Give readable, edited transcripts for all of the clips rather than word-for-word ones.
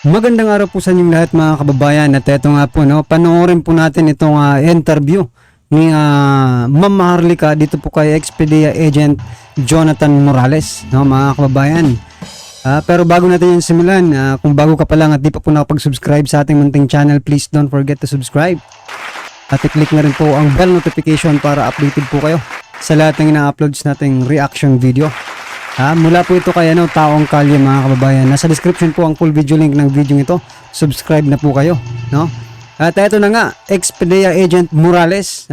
Magandang araw po sa inyong lahat mga kababayan, at eto nga po, no, panoorin po natin itong interview ni Ma'am Maharlika dito po kay Expedia Agent Jonathan Morales, no, mga kababayan. Pero bago natin yung simulan, kung bago ka pa lang at di pa po nakapag-subscribe sa ating munting channel, please don't forget to subscribe. At i-click na rin po ang bell notification para updated po kayo sa lahat ng ina-uploads nating reaction video. Mula po ito kay Taong Kalye mga kababayan. Nasa description po ang full video link ng video ito. Subscribe na po kayo, no? At ito na nga, Expedia Agent Morales,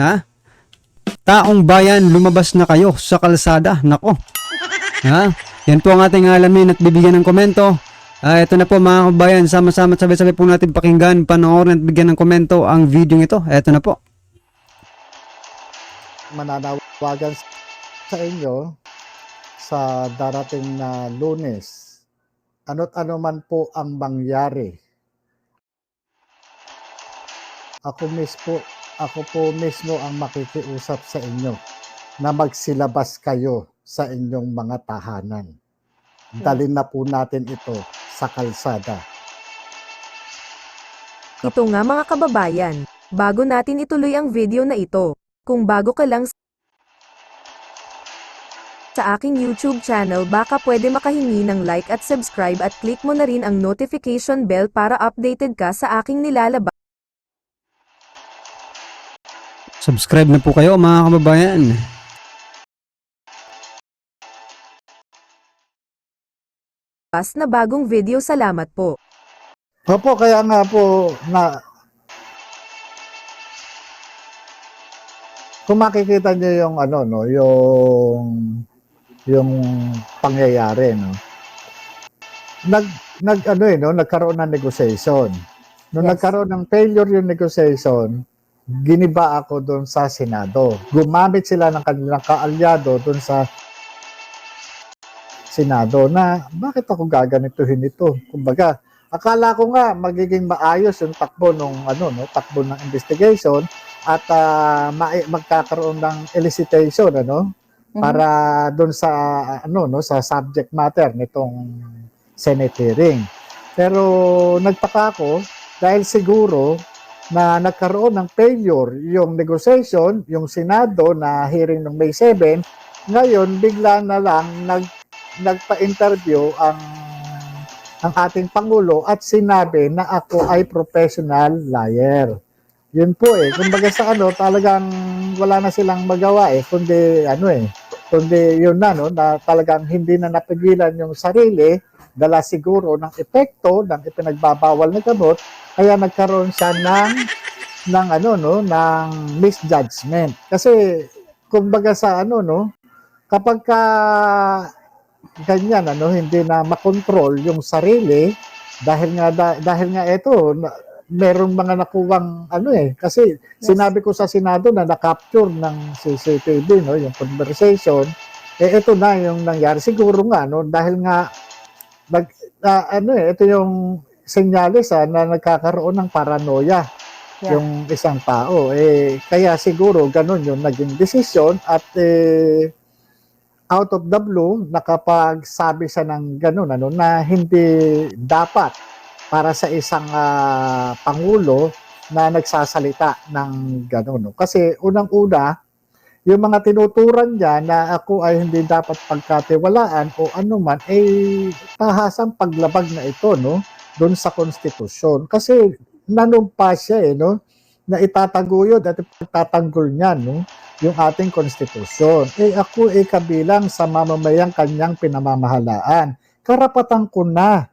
Taong bayan, lumabas na kayo sa kalsada. Nako. Yan po ang ating alamin at bibigyan ng komento. Ito na po mga kababayan, sama-sama at sabay-sabay po natin pakinggan, panoorin at bigyan ng komento ang video ito. Ito na po. Mananawagan sa inyo sa darating na Lunes, ano't ano man po ang mangyari. Ako po mismo ang makikiusap sa inyo na magsilabas kayo sa inyong mga tahanan. Dalhin na po natin ito sa kalsada. Ito nga mga kababayan, bago natin ituloy ang video na ito, kung bago ka lang sa aking YouTube channel, baka pwede makahingi ng like at subscribe at click mo na rin ang notification bell para updated ka sa aking nilalabas Subscribe na po kayo mga kababayan. na bagong video. Salamat po. Opo, kaya nga po na kung makikita niyo yung yung pangyayari, no. Nagkaroon ng negotiation. Nung nagkaroon ng failure yung negotiation, giniba ako doon sa Senado. Gumamit sila ng kanilang kaalyado doon sa Senado na bakit ako gaganituhin ito? Kumbaga, akala ko nga magiging maayos yung takbo takbo ng investigation at magkakaroon ng elicitation para doon sa sa subject matter nitong Senate hearing. Pero nagtaka ako dahil siguro na nagkaroon ng failure yung negotiation, yung Senado na hearing ng May 7, ngayon bigla na lang nagpa-interview ang ating Pangulo at sinabi na ako ay professional liar. Yun po kumbaga sa talagang wala na silang magawa kundi yun na talagang hindi na napigilan yung sarili, dala siguro ng epekto ng ipinagbabawal na gamot, kaya nagkaroon siya ng misjudgment. Kasi kumbaga sa kapag ganyan hindi na makontrol yung sarili dahil nga ito merong mga nakuwang kasi sinabi ko sa Senado na na-capture ng CCTV yung conversation, ito na yung nangyari siguro nga dahil nga ito yung senyales na nagkakaroon ng paranoia yung isang tao, kaya siguro ganun yung naging desisyon at out of the blue nakapagsabi siya ng ganun na hindi dapat para sa isang pangulo na nagsasalita ng gano'n. Kasi unang-una, yung mga tinuturan niya na ako ay hindi dapat pagkatiwalaan o anuman, tahasang paglabag na ito doon sa konstitusyon. Kasi nanumpa siya na itataguyod at ipagtatanggol niya yung ating konstitusyon. Ako kabilang sa mamamayang kanyang pinamamahalaan. Karapatan ko na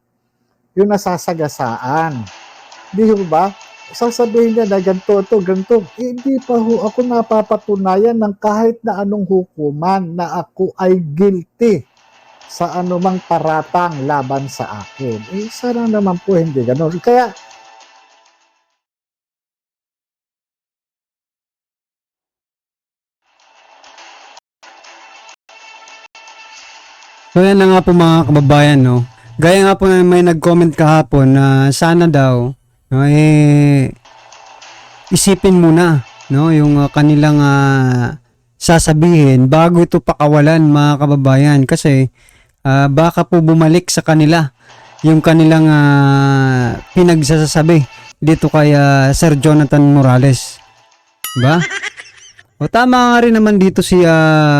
yung nasasagasaan. Di ba? Sasabihin niya na ganito. Hindi pa ako napapatunayan ng kahit na anong hukuman na ako ay guilty sa anumang paratang laban sa akin. Sana naman po hindi ganun. Kaya So yan na nga po mga kababayan, no. Gaya nga po na may nag-comment kahapon na sana daw isipin muna yung kanilang sasabihin bago ito pakawalan mga kababayan, kasi baka po bumalik sa kanila yung kanilang pinagsasabi dito kay Sir Jonathan Morales. Diba? O tama nga rin naman dito si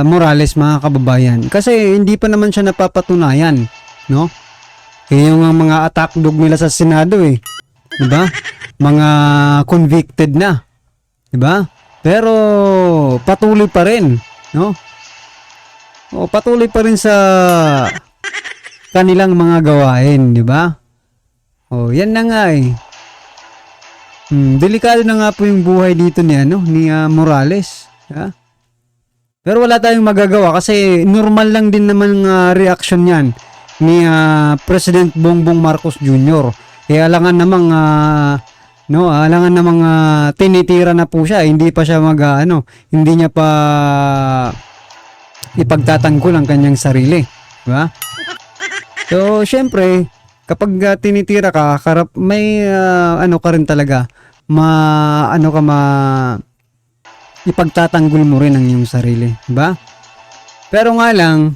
Morales, mga kababayan. Kasi hindi pa naman siya napapatunayan, no? Yung mga attack dog nila sa Senado eh. Diba? Mga convicted na. Diba? Pero patuloy pa rin, no? O patuloy pa rin sa kanilang mga gawain, diba? O yan na nga eh. Delikado na nga po yung buhay dito ni Morales. Ha? Pero wala tayong magagawa kasi normal lang din naman reaction yan ni President Bongbong Marcos Jr. Kaya alangan namang tinitira na po siya, hindi pa siya hindi niya pa ipagtatanggol ang kanyang sarili, di ba? So, syempre, kapag tinitira ka, may ka rin talaga, ipagtatanggol mo rin ang iyong sarili, di ba? Pero nga lang,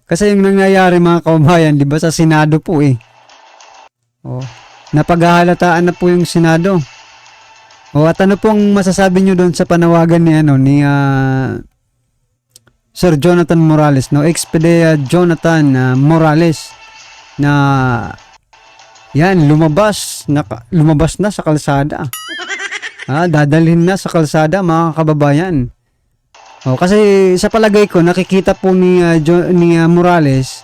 kasi yung nangyayari mga kababayan, di ba, sa Senado po eh. Oh, napaghahalataan na po yung Senado. O at ano pong masasabi nyo doon sa panawagan ni Sir Jonathan Morales, no? Expedia Jonathan Morales na yan, lumabas na sa kalsada. Dadalhin na sa kalsada, mga kababayan. O, kasi sa palagay ko, nakikita po ni Morales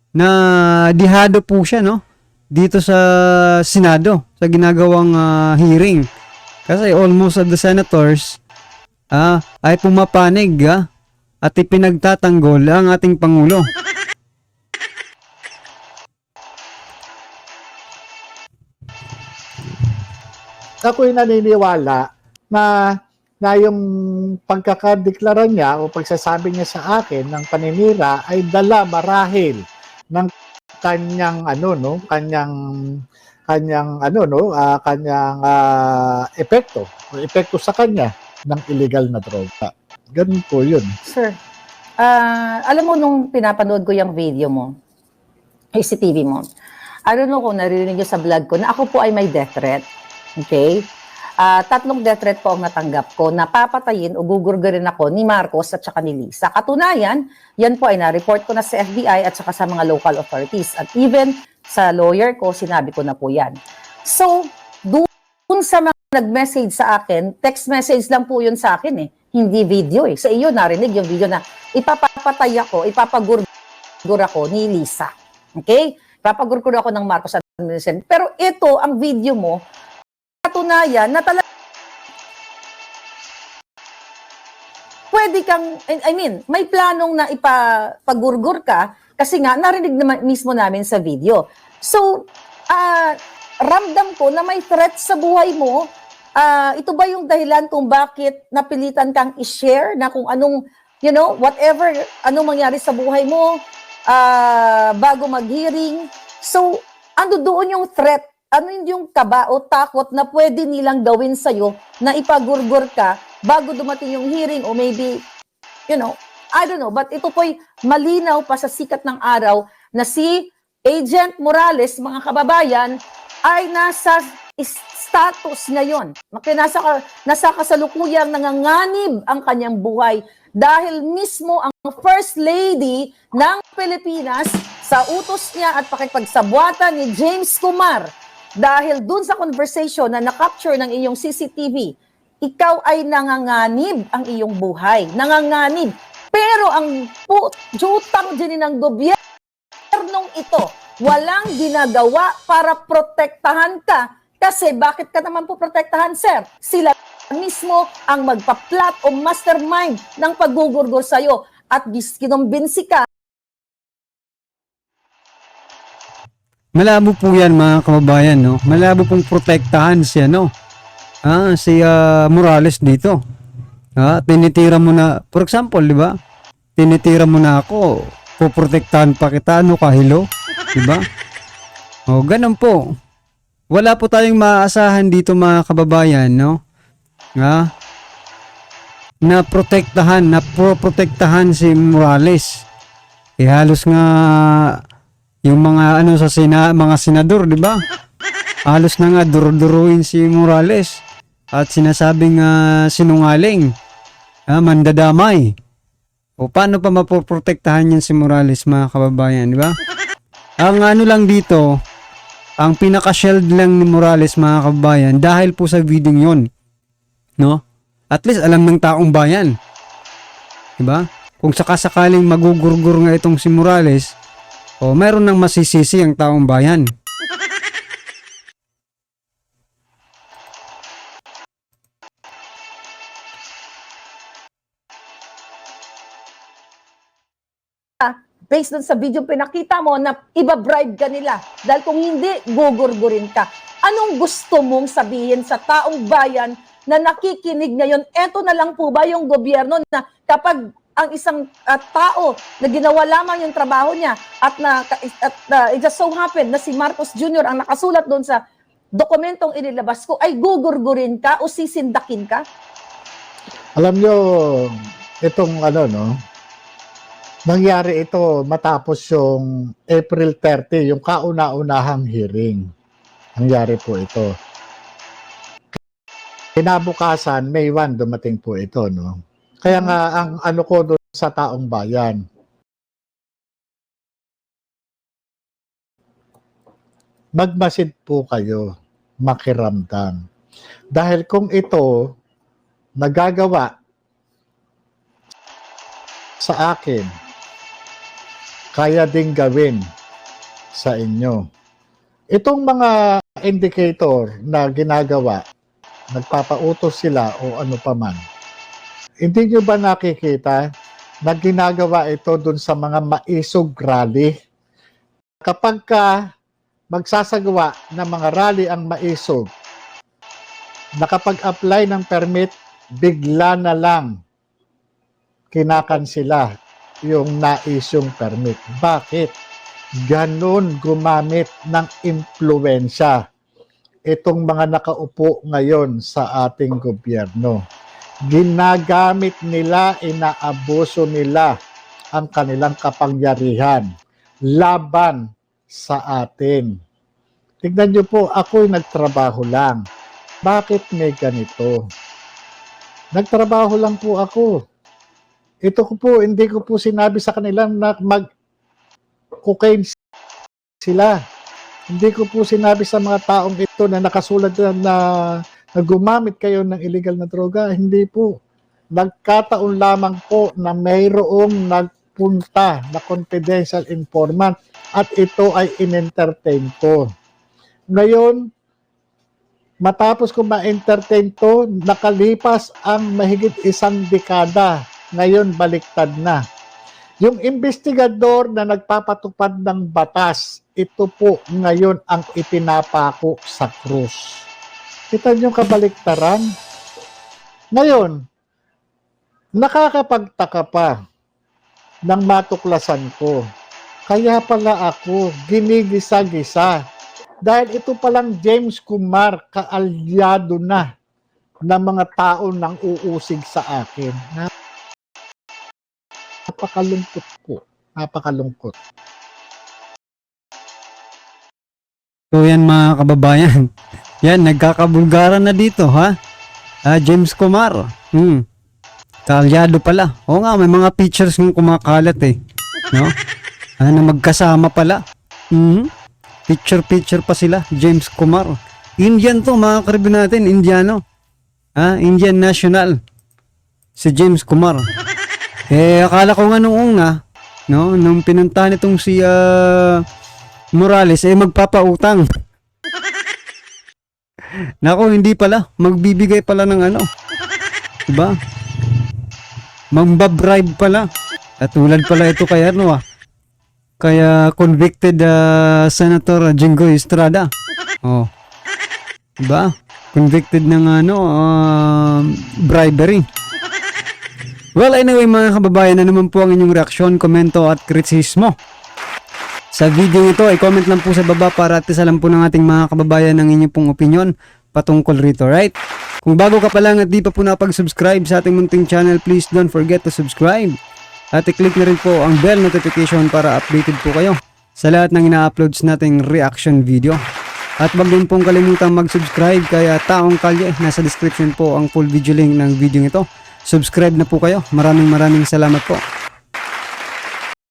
na dihado po siya, no? Dito sa Senado, sa ginagawang hearing. Kasi almost of the senators ay pumapanig at ipinagtatanggol ang ating Pangulo. Ako'y naniniwala na yung pagkakadeklara niya o pagsasabi niya sa akin ng paninira ay dala marahil ng kanyang epekto sa kanya ng illegal na droga. Ganun po yun. Sir, alam mo nung pinapanood ko yung video mo, CCTV mo, I don't know kung narinig nyo sa vlog ko na ako po ay may death threat. Okay? 3 death threat po ang natanggap ko na papatayin o gugurgurin ako ni Marcos at saka ni Lisa. Katunayan, yan po ay na-report ko na sa FBI at saka sa mga local authorities. At even sa lawyer ko, sinabi ko na po yan. So, doon sa mga nag-message sa akin, text message lang po yun sa akin eh. Hindi video eh. Sa iyo narinig yung video na ipapapatay ako, ipapagurgur ako ni Lisa. Okay? Ipapagurgur ako ng Marcos administration. Pero ito, ang video mo, katunayan na talaga pwede kang, may planong na ipagurgur ka kasi nga narinig naman mismo namin sa video. So, ramdam ko na may threat sa buhay mo. Ito ba yung dahilan kung bakit napilitan kang i-share na kung anong, whatever, anong mangyari sa buhay mo bago mag-hearing? So, ano doon yung threat? Ano yung kaba o takot na pwede nilang gawin sa'yo na ipagurgur ka bago dumating yung hearing o maybe, I don't know. But ito po'y malinaw pa sa sikat ng araw na si Agent Morales, mga kababayan, ay nasa status ngayon. Nasa kasalukuyang nanganganib ang kanyang buhay dahil mismo ang First Lady ng Pilipinas sa utos niya at pakipagsabwatan ni James Kumar. Dahil dun sa conversation na na-capture ng iyong CCTV, ikaw ay nanganganib ang iyong buhay. Nanganganib. Pero ang jutang din ng gobyernong ito, walang ginagawa para protektahan ka. Kasi bakit ka naman po protektahan, sir? Sila mismo ang magpa-plot o mastermind ng paggugurgur sa'yo at kinumbinsi ka. Malabo po yan, mga kababayan, no? Malabo pong protektahan siya, no? Si Morales dito. Tinitira mo na, for example, di ba? Tinitira mo na ako, poprotektahan pa kita, kahilo? Di ba? Ganun po. Wala po tayong maaasahan dito, mga kababayan, no? Na protektahan si Morales. Halos nga Yung mga ano sa mga senador, di ba? Halos na nga duruduruin si Morales at sinasabing sinungaling, mandadamay. O paano pa mapoprotektahan yan si Morales, mga kababayan, di ba? Ang ano lang dito, ang pinaka-shield lang ni Morales, mga kababayan, dahil po sa video yun, no? At least alam ng taong bayan, di ba? Kung sakasakaling magugurgur nga itong si Morales, o meron nang masisisi ang taong bayan. Based dun sa video pinakita mo na iba-bribe ka nila. Dahil kung hindi, gugurgurin ka. Anong gusto mong sabihin sa taong bayan na nakikinig ngayon? Eto na lang po ba yung gobyerno na kapag ang isang tao na ginawa lamang yung trabaho niya at it just so happened na si Marcos Jr. ang nakasulat doon sa dokumentong inilabas ko, ay gugurgurin ka o sisindakin ka? Alam nyo, itong nangyari ito matapos yung April 30, yung kauna-unahang hearing. Nangyari po ito. Kinabukasan, May 1, dumating po ito, no? Kaya nga, ang ano ko doon sa taong bayan, magmasid po kayo, makiramdam. Dahil kung ito, nagagawa sa akin, kaya ding gawin sa inyo. Itong mga indicator na ginagawa, nagpapautos sila o ano pa man, hindi nyo ba nakikita na ginagawa ito dun sa mga maisog rally? Kapag ka magsasagawa ng mga rally ang maisog, nakapag-apply ng permit, bigla na lang kinakansila yung naisyong permit. Bakit? Ganon gumamit ng impluensya itong mga nakaupo ngayon sa ating gobyerno. Ginagamit nila, inaabuso nila ang kanilang kapangyarihan laban sa atin. Tignan nyo po, ako'y nagtrabaho lang. Bakit may ganito? Nagtrabaho lang po ako. Ito ko po, hindi ko po sinabi sa kanila na mag-cocaine sila. Hindi ko po sinabi sa mga taong ito na nakasulat na gumamit kayo ng illegal na droga. Hindi po. Nagkataon lamang po na mayroong nagpunta na confidential informant at ito ay in-entertain ko. Ngayon, matapos ko ma-entertain to, nakalipas ang mahigit 1 dekada. Ngayon, baliktad na. Yung investigador na nagpapatupad ng batas, ito po ngayon ang ipinapako sa krus. Kita niyo kabaliktaran? Ngayon, nakakapagtaka pa ng matuklasan ko. Kaya pala ako ginigisa-gisa. Dahil ito palang James Kumar, kaalyado na ng mga tao nang uusig sa akin. Napakalungkot po. Napakalungkot. So yan mga kababayan. Yan, nagkakabulgaran na dito, ha? James Kumar. Kaalyado pala. Oo nga, may mga pictures ng kumakalat eh. No? Na magkasama pala. Picture pa sila. James Kumar. Indian to, mga karibin natin. Indiano. Indian national. Si James Kumar. Akala ko nga noong no, nung pinuntahan itong si Morales, magpapautang. Nako, hindi pala. Magbibigay pala ng diba? Mambabribe pala. At tulad pala ito kay kaya convicted Senator Jinggoy Estrada. Oh. Diba? Convicted ng bribery. Well, anyway mga kababayan, na naman po ang inyong reaksyon, komento at kritisismo sa video ito, ay comment lang po sa baba para at alam po ng ating mga kababayan ang inyong pong opinion patungkol rito, right? Kung bago ka pa lang at di pa po napag-subscribe sa ating munting channel, please don't forget to subscribe. At i-click na rin po ang bell notification para updated po kayo sa lahat ng ina-uploads nating reaction video. At wag din pong kalimutang mag-subscribe kay Taong Kalye. Nasa description po ang full video link ng video ito. Subscribe na po kayo. Maraming salamat po.